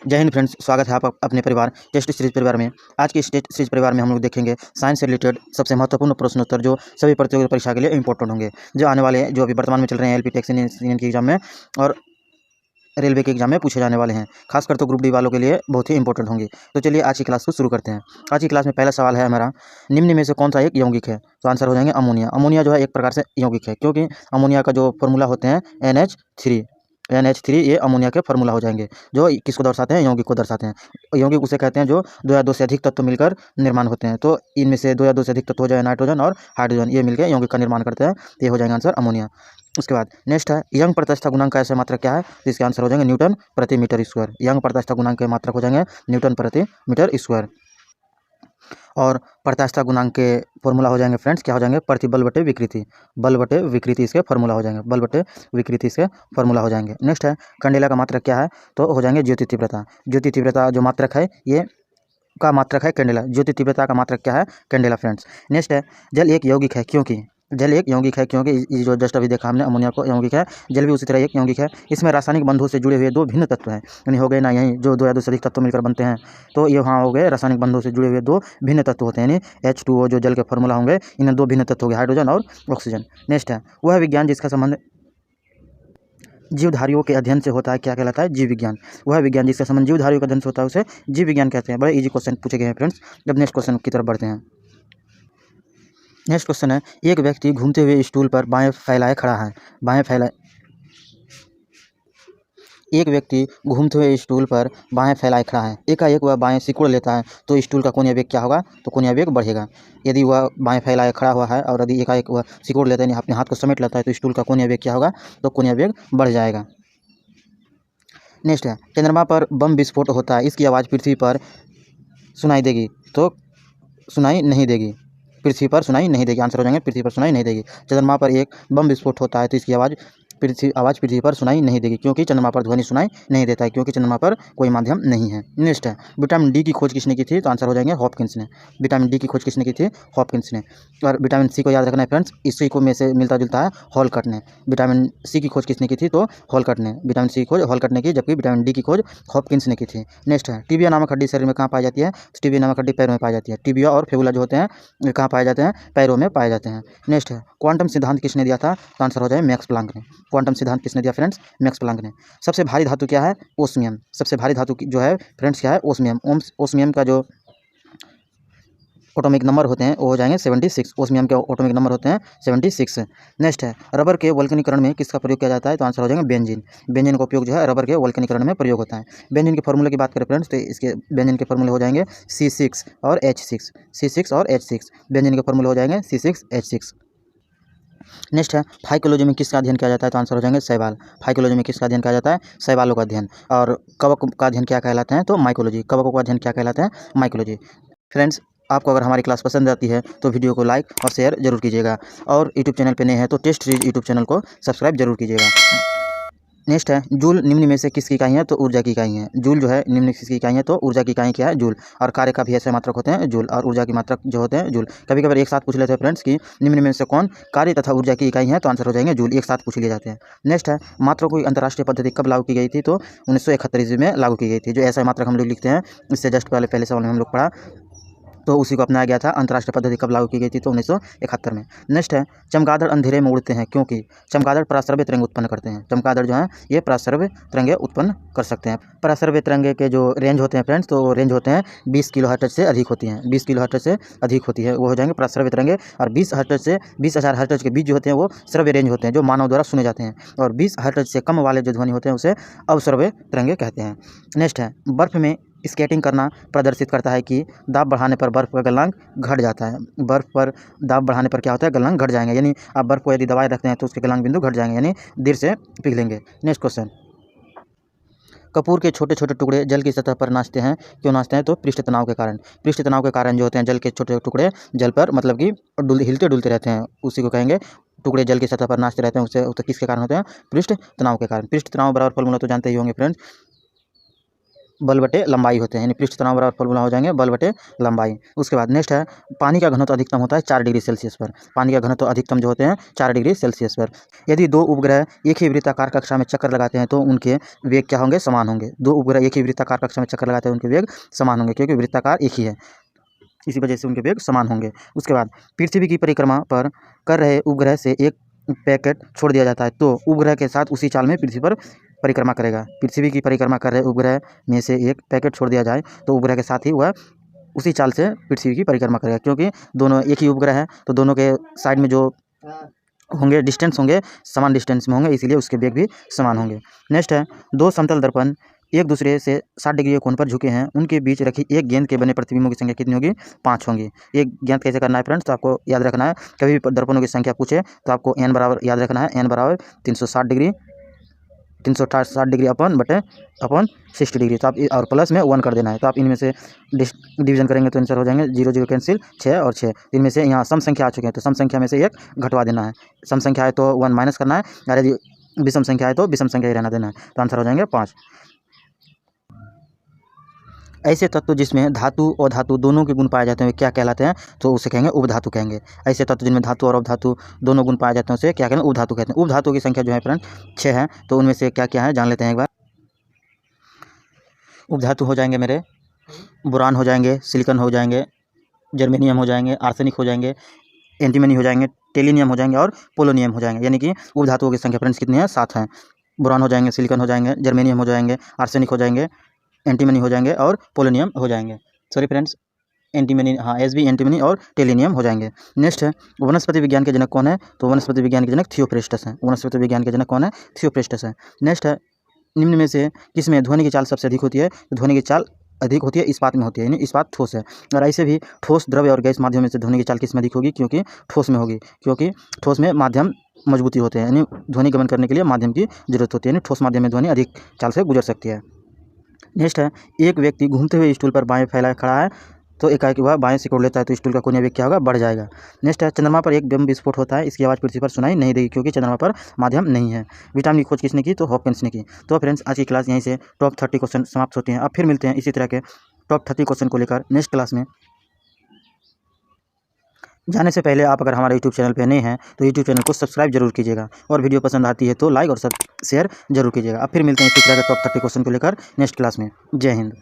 जय हिंद फ्रेंड्स, स्वागत है आप अपने परिवार टेस्ट सीरीज परिवार में। आज की इस टेस्ट सीरीज परिवार में हम लोग देखेंगे साइंस से रिलेटेड सबसे महत्वपूर्ण प्रश्नोत्तर जो सभी प्रतियोगिता परीक्षा के लिए इंपॉर्टेंट होंगे, जो आने वाले जो अभी वर्तमान में चल रहे हैं एलपी टेक्नीशियन की एग्जाम में और रेलवे के एग्जाम में पूछे जाने वाले हैं। खासकर तो ग्रुप डी वालों के लिए बहुत ही इंपॉर्टेंट होंगे। तो चलिए आज की क्लास को शुरू करते हैं। आज की क्लास में पहला सवाल है हमारा, निम्न में से कौन सा एक यौगिक है? तो आंसर हो जाएंगे अमोनिया। अमोनिया जो है एक प्रकार से यौगिक है, क्योंकि अमोनिया का जो फॉर्मूला होते हैं NH3 ये अमोनिया के फार्मूला हो जाएंगे, जो किसको दर्शाते हैं? यौगिक को दर्शाते हैं। यौगिक उसे कहते हैं जो दो या दो से अधिक तत्व मिलकर निर्माण होते हैं। तो इनमें से दो या दो से अधिक तत्व हो जाए नाइट्रोजन और हाइड्रोजन, ये मिलकर यौगिक का निर्माण करते हैं। तो ये हो जाएगा आंसर अमोनिया। उसके बाद नेक्स्ट है, यंग प्रत्यास्थता गुणांक का ऐसा मात्रक क्या है? तो इसके आंसर हो जाएंगे न्यूटन प्रति मीटर स्क्वायर। यंग प्रत्यास्थता गुणांक के मात्रक हो जाएंगे न्यूटन प्रति मीटर स्क्वायर। और प्रत्यास्थता गुणांक के फॉर्मूला हो जाएंगे फ्रेंड्स, क्या हो जाएंगे? प्रतिबल बटे विकृति। बल बटे विकृति इसके फॉर्मूला हो जाएंगे, बल बटे विकृति इसके फॉर्मूला हो जाएंगे। नेक्स्ट है, कैंडेला का मात्रक क्या है? तो हो जाएंगे ज्योति तीव्रता। ज्योति तीव्रता जो मात्रक है ये का मात्रक है कैंडेला। ज्योति तीव्रता का मात्रक क्या है? Candela friends. नेक्स्ट है, जल एक यौगिक है क्योंकि जल एक यौगिक है क्योंकि ये जो जस्ट अभी देखा हमने अमोनिया को यौगिक है, जल भी उसी तरह एक यौगिक है। इसमें रासायनिक बंधों से जुड़े हुए दो भिन्न तत्व हैं, यानी हो गए ना, यही जो दो या दो से अधिक तत्व मिलकर बनते हैं, तो ये वहाँ हो गए रासायनिक बंधों से जुड़े हुए दो भिन्न तत्व होते हैं, यानी H2O जो जल के फॉर्मूला होंगे, इन्हें दो भिन्न तत्व हो गए, हाइड्रोजन और ऑक्सीजन। नेक्स्ट है, वह विज्ञान जिसका संबंध जीवधारियों के अध्ययन से होता है क्या कहलाता है? जीव विज्ञान। वह विज्ञान जिसका संबंध जीवधारियों के अध्ययन से होता है उसे जीव विज्ञान कहते हैं। बड़े इजी क्वेश्चन पूछे गए हैं फ्रेंड्स। जब नेक्स्ट क्वेश्चन की तरफ बढ़ते हैं। नेक्स्ट क्वेश्चन है, एक व्यक्ति घूमते हुए स्टूल पर बाएं फैलाए खड़ा है। एक व्यक्ति घूमते हुए स्टूल पर बाएं फैलाए खड़ा है। एकाएक वह बाएं सिकुड़ लेता है तो स्टूल का कोणीय वेग क्या होगा? तो कोणीय वेग बढ़ेगा। यदि वह बाएं फैलाए खड़ा हुआ है और यदि एकाएक वह सिकुड़ लेता है, अपने हाथ को समेट लेता है, तो स्टूल का कोणीय वेग क्या होगा? तो कोणीय वेग बढ़ जाएगा। नेक्स्ट है, चंद्रमा पर बम विस्फोट होता है, इसकी आवाज़ पृथ्वी पर सुनाई देगी? तो सुनाई नहीं देगी, पृथ्वी पर सुनाई नहीं देगी। आंसर हो जाएंगे पृथ्वी पर सुनाई नहीं देगी। चंद्रमा पर एक बम विस्फोट होता है तो इसकी आवाज़ पृथ्वी पर सुनाई नहीं देगी, क्योंकि चंद्रमा पर ध्वनि सुनाई नहीं देता है, क्योंकि चंद्रमा पर कोई माध्यम नहीं है। नेक्स्ट है, विटामिन डी की खोज किसने की थी? तो आंसर हो जाएंगे हॉपकिंस ने। विटामिन डी की खोज किसने की थी? हॉपकिंस ने। और विटामिन सी को याद रखना है फ्रेंड्स, इसी को में से मिलता जुलता है हॉलकट ने। विटामिन सी की खोज किसने की थी? तो हॉलकट ने। विटामिन सी की खोज हॉलकट ने की, जबकि विटामिन डी की खोज हॉपकिंस ने की थी। नेक्स्ट है, टिबिया नामक हड्डी शरीर में कहाँ पाई जाती है? तो टिबिया नामक हड्डी पैरों में पाई जाती है। टिबिया और फेबुला जो होते हैं ये कहाँ पाए जाते हैं? पैरों में पाए जाते हैं। नेक्स्ट है, क्वांटम सिद्धांत किसने दिया था? तो आंसर हो जाए मैक्स प्लांक ने। क्वांटम सिद्धांत किसने दिया फ्रेंड्स? मैक्स प्लांक ने। सबसे भारी धातु क्या है? ओस्मियम। सबसे भारी धातु जो है फ्रेंड्स क्या है? ओस्मियम। ओस्मियम का जो एटॉमिक नंबर होते हैं वो हो जाएंगे 76। ओस्मियम के एटॉमिक नंबर होते हैं 76। नेक्स्ट है, रबर के वल्कनीकरण में किसका प्रयोग किया जाता है? तो आंसर हो जाएंगे बेंजीन। बेंजीन का उपयोग जो है रबर के वल्कनीकरण में प्रयोग होता है। बेंजीन के फॉर्मूले की बात करें फ्रेंड्स तो इसके बेंजीन के फॉर्मूले हो जाएंगे C6 और H6। C6 और H6 बेंजीन के फॉर्मूले हो जाएंगे C6 H6। नेक्स्ट है, फाइकोलॉजी में किसका अध्ययन किया जाता है? तो आंसर हो जाएंगे शैवाल। फाइकोलॉजी में किसका अध्ययन किया जाता है? शैवालों का अध्ययन। और कवक का अध्ययन क्या कहलाते हैं? तो माइकोलॉजी। कवकों का अध्ययन क्या कहलाते हैं? माइकोलॉजी। फ्रेंड्स, आपको अगर हमारी क्लास पसंद आती है तो वीडियो को लाइक और शेयर जरूर कीजिएगा, और यूट्यूब चैनल पे नए हैं तो टेस्ट सीरीज यूट्यूब चैनल को सब्सक्राइब जरूर कीजिएगा। नेक्स्ट है, जूल निम्न में से किसकी इकाई है? तो ऊर्जा की इकाई है। जूल जो है निम्न में किसकी इकाई है? तो ऊर्जा की इकाई क्या है? जूल। और कार्य का भी ऐसे मात्रक होते हैं जूल, और ऊर्जा की मात्रक जो होते हैं जूल। कभी कभी एक साथ पूछ लेते हैं फ्रेंड्स कि निम्न में से कौन कार्य तथा ऊर्जा की इकाई है? तो आंसर हो जाएंगे जूल, एक साथ पूछ लिए जाते हैं। नेक्स्ट है, मात्रा की अंतर्राष्ट्रीय पद्धति कब लागू की गई थी? तो 1971 ईस्वी में लागू की गई थी। जो ऐसा मात्रक हम लोग लिखते हैं, इससे जस्ट पहले सवाल में हम लोग पढ़ा, तो उसी को अपनाया गया था। अंतर्राष्ट्रीय पद्धति कब लागू की गई थी? तो 1971 में। नेक्स्ट है, चमगादड़ अंधेरे में उड़ते हैं क्योंकि चमगादड़ पराश्रव्य तरंग उत्पन्न करते हैं। चमगादड़ जो है ये पराश्रव्य तरंगे उत्पन्न कर सकते हैं। पराश्रव्य तरंगे के जो रेंज होते हैं फ्रेंड्स, तो रेंज होते हैं 20 किलोहर्ट्ज से अधिक होती हैं। 20 किलोहर्ट्ज से अधिक होती है वो हो जाएंगे पराश्रव्य तरंगे। और 20 हर्ट्ज से 20,000 हर्ट्ज के बीच जो होते हैं वो श्रव्य रेंज होते हैं, जो मानव द्वारा सुने जाते हैं। और 20 हर्ट्ज से कम वाले जो ध्वनि होते हैं उसे अवश्रव्य तरंगे कहते हैं। नेक्स्ट है, बर्फ में स्केटिंग करना प्रदर्शित करता है कि दाब बढ़ाने पर बर्फ का गलनांक घट जाता है। बर्फ पर दाब बढ़ाने पर क्या होता है? गलनांक घट जाएंगे, यानी आप बर्फ को यदि दबाए रखते हैं तो उसके गलनांक बिंदु घट जाएंगे, यानी देर से पिघलेंगे। नेक्स्ट क्वेश्चन, कपूर के छोटे छोटे टुकड़े जल की सतह पर नाचते हैं, क्यों नाचते हैं? तो पृष्ठ तनाव के कारण। पृष्ठ तनाव के कारण जो होते हैं जल के छोटे टुकड़े जल पर मतलब कि हिलते डुलते रहते हैं, उसी को कहेंगे टुकड़े जल की सतह पर नाचते रहते हैं। उससे तो किसके कारण होते हैं? पृष्ठ तनाव के कारण। पृष्ठ तनाव बराबर फॉर्मूला तो जानते ही होंगे फ्रेंड्स, बल बटे लंबाई होते हैं, यानी पृष्ठ तनाव बराबर फॉर्मूला हो जाएंगे बल बटे लंबाई। उसके बाद नेक्स्ट है पानी का घनत्व अधिकतम होता है 4 डिग्री सेल्सियस पर। पानी का घनत्व अधिकतम जो होते हैं 4 डिग्री सेल्सियस पर। यदि दो उपग्रह एक ही वृत्ताकार कक्षा में चक्कर लगाते हैं तो उनके वेग क्या होंगे, समान होंगे। दो उपग्रह एक ही वृत्ताकार कक्षा में चक्कर लगाते हैं उनके वेग समान होंगे, क्योंकि वृत्ताकार एक ही है, इसी वजह से उनके वेग समान होंगे। उसके बाद पृथ्वी की परिक्रमा पर कर रहे उपग्रह से एक पैकेट छोड़ दिया जाता है तो उपग्रह के साथ उसी चाल में पृथ्वी पर परिक्रमा करेगा। पृथ्वी की परिक्रमा कर रहे उपग्रह में से एक पैकेट छोड़ दिया जाए तो उपग्रह के साथ ही वह उसी चाल से पृथ्वी की परिक्रमा करेगा, क्योंकि दोनों एक ही उपग्रह है तो दोनों के साइड में जो होंगे डिस्टेंस होंगे समान डिस्टेंस में होंगे, इसीलिए उसके वेग भी समान होंगे। नेक्स्ट है दो समतल दर्पण एक दूसरे से 60 डिग्री के कोण पर झुके हैं, उनके बीच रखी एक गेंद के बने प्रतिबिंबों की संख्या कितनी होगी, 5 होंगी। एक गेंद कैसे करना है फ्रेंड्स, तो आपको याद रखना है, कभी भी दर्पणों की संख्या पूछे तो आपको n बराबर याद रखना है, n बराबर 360 डिग्री 360 डिग्री अपन 60 डिग्री, तो आप और प्लस में 1 कर देना है। तो आप इनमें से डिवीजन करेंगे तो आंसर हो जाएंगे 0 0 कैंसिल 6 और 6। इनमें से यहाँ सम संख्या आ चुके हैं तो सम संख्या में से एक घटवा देना है। सम संख्या है तो 1 माइनस करना है, और यदि विषम संख्या है तो विषम संख्या ही रहना देना है, तो आंसर हो जाएंगे 5। ऐसे तत्व जिसमें धातु और धातु दोनों के गुण पाए जाते हैं क्या कहलाते हैं, तो उसे कहेंगे उपधातु कहेंगे। ऐसे तत्व जिनमें धातु और अवधातु दोनों गुण पाए जाते हैं उसे क्या कहेंगे, उपधातु कहते हैं। उपधातु की संख्या जो है फ्रेंड 6 है, तो उनमें से क्या क्या है जान लेते हैं एक बार। उपधातु हो जाएंगे मेरे बोरान हो जाएंगे, सिलिकॉन हो जाएंगे, जर्मेनियम हो जाएंगे, आर्सेनिक हो जाएंगे, एंटीमनी हो जाएंगे, टेलिनियम हो जाएंगे और पोलोनियम हो जाएंगे। यानी कि उपधातुओं की संख्या फ्रेंड्स कितनी है, 7 है। बोरान हो जाएंगे, सिलिकॉन हो जाएंगे, जर्मेनियम हो जाएंगे, आर्सेनिक हो जाएंगे, एंटीमनी हो जाएंगे और पोलोनियम हो जाएंगे। सॉरी फ्रेंड्स, एंटीमनी, हाँ एसबी एंटीमनी और टेलिनियम हो जाएंगे। नेक्स्ट है वनस्पति विज्ञान के जनक कौन है, तो वनस्पति विज्ञान के जनक थियोप्रेस्टस हैं। वनस्पति विज्ञान के जनक कौन है, थियोप्रेस्टस है। नेक्स्ट है निम्न में से किसमें ध्वनि की चाल सबसे अधिक होती है, तो ध्वनि की चाल अधिक होती है इस्पात में होती है, यानी इस्पात ठोस है। और ऐसे भी ठोस द्रव्य और गैस माध्यम में से ध्वनि की चाल किस में अधिक होगी, क्योंकि ठोस में होगी, क्योंकि ठोस में माध्यम मजबूती होते हैं, यानी ध्वनि गमन करने के लिए माध्यम की जरूरत होती है, यानी ठोस माध्यम में ध्वनि अधिक चाल से गुजर सकती है। नेक्स्ट है एक व्यक्ति घूमते हुए स्टूल पर बाएं फैलाए खड़ा है तो एकाएक वह बाएं सिकोड़ लेता है तो स्टूल का कोणीय वेग क्या होगा, बढ़ जाएगा। नेक्स्ट है चंद्रमा पर एक बम विस्फोट होता है, इसकी आवाज़ पृथ्वी पर सुनाई नहीं देगी क्योंकि चंद्रमा पर माध्यम नहीं है। विटामिन की खोज किसने की, तो हॉपकिंस ने की। तो फ्रेंड्स आज की क्लास यहीं से टॉप 30 क्वेश्चन समाप्त होते हैं। अब फिर मिलते हैं इसी तरह के टॉप 30 क्वेश्चन को लेकर नेक्स्ट क्लास में। जाने से पहले आप अगर हमारे यूट्यूब चैनल पर नए हैं तो यूट्यूब चैनल को सब्सक्राइब जरूर कीजिएगा, और वीडियो पसंद आती है तो लाइक और शेयर जरूर कीजिएगा। अब फिर मिलते हैं इसी तरह के टॉप 30 क्वेश्चन को लेकर नेक्स्ट क्लास में। जय हिंद।